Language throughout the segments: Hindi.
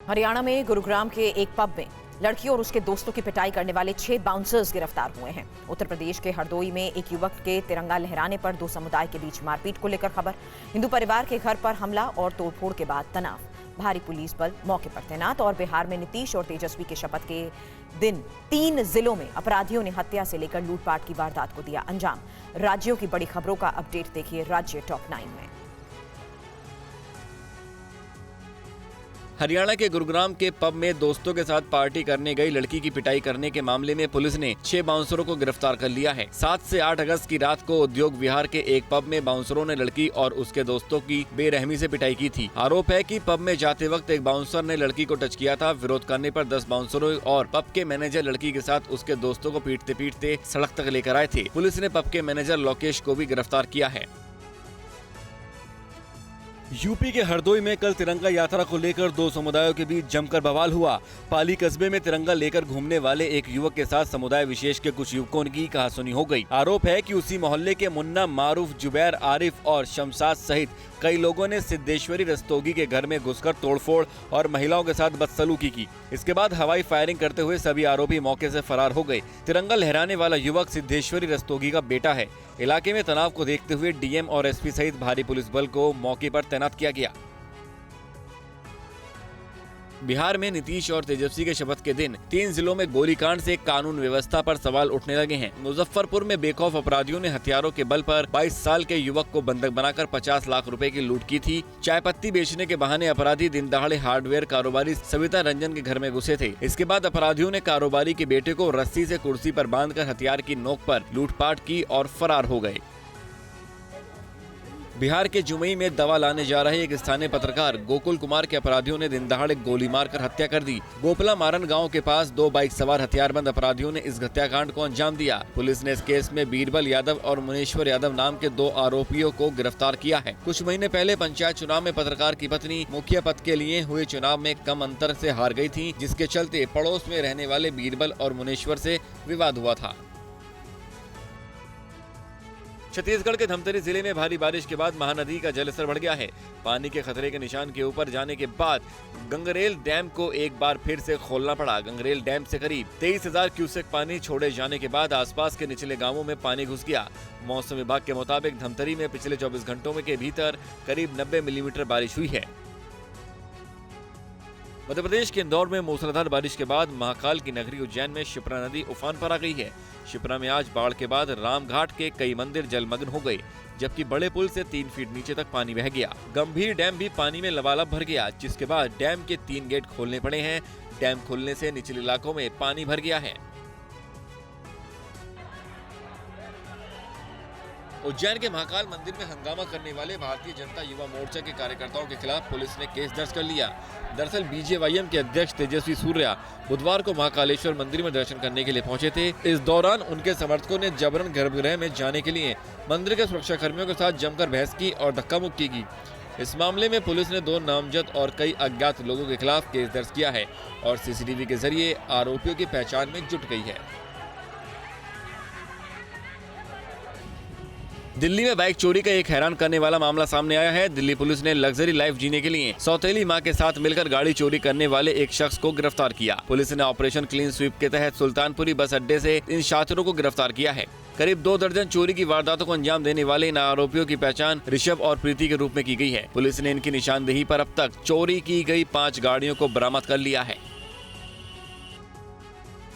हरियाणा में गुरुग्राम के एक पब में लड़की और उसके दोस्तों की पिटाई करने वाले 6 बाउंसर्स गिरफ्तार हुए हैं। उत्तर प्रदेश के हरदोई में एक युवक के तिरंगा लहराने पर 2 समुदाय के बीच मारपीट को लेकर खबर। हिंदू परिवार के घर पर हमला और तोड़फोड़ के बाद तनाव। भारी पुलिस बल मौके पर तैनात। और बिहार में नीतीश और तेजस्वी के शपथ के दिन 3 जिलों में अपराधियों ने हत्या से लेकर लूटपाट की वारदात को दिया अंजाम। राज्यों की बड़ी खबरों का अपडेट देखिए राज्य टॉप 9 में। हरियाणा के गुरुग्राम के पब में दोस्तों के साथ पार्टी करने गई लड़की की पिटाई करने के मामले में पुलिस ने 6 बाउंसरों को गिरफ्तार कर लिया है। 7 से 8 अगस्त की रात को उद्योग विहार के एक पब में बाउंसरों ने लड़की और उसके दोस्तों की बेरहमी से पिटाई की थी। आरोप है कि पब में जाते वक्त एक बाउंसर ने लड़की को टच किया था। विरोध करने पर 10 बाउंसरों और पब के मैनेजर लड़की के साथ उसके दोस्तों को पीटते पीटते सड़क तक लेकर आए थे। पुलिस ने पब के मैनेजर लोकेश को भी गिरफ्तार किया है। यूपी के हरदोई में कल तिरंगा यात्रा को लेकर 2 समुदायों के बीच जमकर बवाल हुआ। पाली कस्बे में तिरंगा लेकर घूमने वाले एक युवक के साथ समुदाय विशेष के कुछ युवकों की कहासुनी हो गई। आरोप है कि उसी मोहल्ले के मुन्ना, मारूफ, जुबैर, आरिफ और शमशाद सहित कई लोगों ने सिद्धेश्वरी रस्तोगी के घर में घुसकर तोड़फोड़ और महिलाओं के साथ बदसलूकी की। इसके बाद हवाई फायरिंग करते हुए सभी आरोपी मौके से फरार हो गए। तिरंगा लहराने वाला युवक सिद्धेश्वरी रस्तोगी का बेटा है। इलाके में तनाव को देखते हुए डीएम और एसपी सहित भारी पुलिस बल को मौके पर तैनात किया गया। बिहार में नीतीश और तेजस्वी के शपथ के दिन 3 जिलों में गोलीकांड से कानून व्यवस्था पर सवाल उठने लगे हैं। मुजफ्फरपुर में बेखौफ अपराधियों ने हथियारों के बल पर 22 साल के युवक को बंधक बनाकर 50 लाख रुपए की लूट की थी। चाय पत्ती बेचने के बहाने अपराधी दिन दहाड़े हार्डवेयर कारोबारी सविता रंजन के घर में घुसे थे। इसके बाद अपराधियों ने कारोबारी के बेटे को रस्सी से कुर्सी पर बांधकर हथियार की नोक पर लूटपाट की और फरार हो गए। बिहार के जुमई में दवा लाने जा रहे एक स्थानीय पत्रकार गोकुल कुमार के अपराधियों ने दिन दहाड़े गोली मारकर हत्या कर दी। गोपला मारन गांव के पास 2 बाइक सवार हथियारबंद अपराधियों ने इस हत्याकांड को अंजाम दिया। पुलिस ने इस केस में बीरबल यादव और मुनेश्वर यादव नाम के 2 आरोपियों को गिरफ्तार किया है। कुछ महीने पहले पंचायत चुनाव में पत्रकार की पत्नी मुखिया पद के लिए हुए चुनाव में कम अंतर से हार गई थी, जिसके चलते पड़ोस में रहने वाले बीरबल और मुनेश्वर से विवाद हुआ था। छत्तीसगढ़ के धमतरी जिले में भारी बारिश के बाद महानदी का जलस्तर बढ़ गया है। पानी के खतरे के निशान के ऊपर जाने के बाद गंगरेल डैम को एक बार फिर से खोलना पड़ा। गंगरेल डैम से करीब 23,000 क्यूसेक पानी छोड़े जाने के बाद आसपास के निचले गांवों में पानी घुस गया। मौसम विभाग के मुताबिक धमतरी में पिछले 24 घंटों के भीतर करीब 90 मिलीमीटर बारिश हुई है। मध्य प्रदेश के इंदौर में मूसलाधार बारिश के बाद महाकाल की नगरी उज्जैन में शिप्रा नदी उफान पर आ गई है। शिप्रा में आज बाढ़ के बाद रामघाट के कई मंदिर जलमग्न हो गए, जबकि बड़े पुल से 3 फीट नीचे तक पानी बह गया। गंभीर डैम भी पानी में लबालब भर गया, जिसके बाद डैम के 3 गेट खोलने पड़े हैं। डैम खुलने से निचले इलाकों में पानी भर गया है। उज्जैन के महाकाल मंदिर में हंगामा करने वाले भारतीय जनता युवा मोर्चा के कार्यकर्ताओं के खिलाफ पुलिस ने केस दर्ज कर लिया। दरअसल बीजेवाईएम के अध्यक्ष तेजस्वी सूर्या बुधवार को महाकालेश्वर मंदिर में दर्शन करने के लिए पहुंचे थे। इस दौरान उनके समर्थकों ने जबरन गर्भगृह में जाने के लिए मंदिर के सुरक्षा कर्मियों के साथ जमकर बहस की और धक्का मुक्की की। इस मामले में पुलिस ने 2 नामजद और कई अज्ञात लोगों के खिलाफ केस दर्ज किया है और सीसीटीवी के जरिए आरोपियों की पहचान में जुट गई है। दिल्ली में बाइक चोरी का एक हैरान करने वाला मामला सामने आया है। दिल्ली पुलिस ने लग्जरी लाइफ जीने के लिए सौतेली मां के साथ मिलकर गाड़ी चोरी करने वाले एक शख्स को गिरफ्तार किया। पुलिस ने ऑपरेशन क्लीन स्वीप के तहत सुल्तानपुरी बस अड्डे से इन शातिरों को गिरफ्तार किया है। करीब 2 दर्जन चोरी की वारदातों को अंजाम देने वाले इन आरोपियों की पहचान ऋषभ और प्रीति के रूप में की गई है। पुलिस ने इनकी निशानदेही पर अब तक चोरी की गई 5 गाड़ियों को बरामद कर लिया है।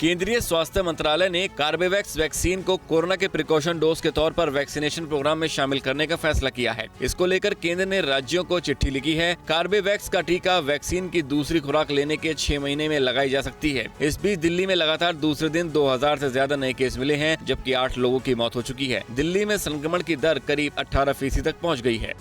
केंद्रीय स्वास्थ्य मंत्रालय ने कार्बेवैक्स वैक्सीन को कोरोना के प्रिकॉशन डोज के तौर पर वैक्सीनेशन प्रोग्राम में शामिल करने का फैसला किया है। इसको लेकर केंद्र ने राज्यों को चिट्ठी लिखी है। कार्बेवैक्स का टीका वैक्सीन की दूसरी खुराक लेने के 6 महीने में लगाई जा सकती है। इस बीच दिल्ली में लगातार दूसरे दिन 2000 से ज्यादा नए केस मिले हैं, जबकि 8 लोगों की मौत हो चुकी है। दिल्ली में संक्रमण की दर करीब 18% तक पहुँच गई है।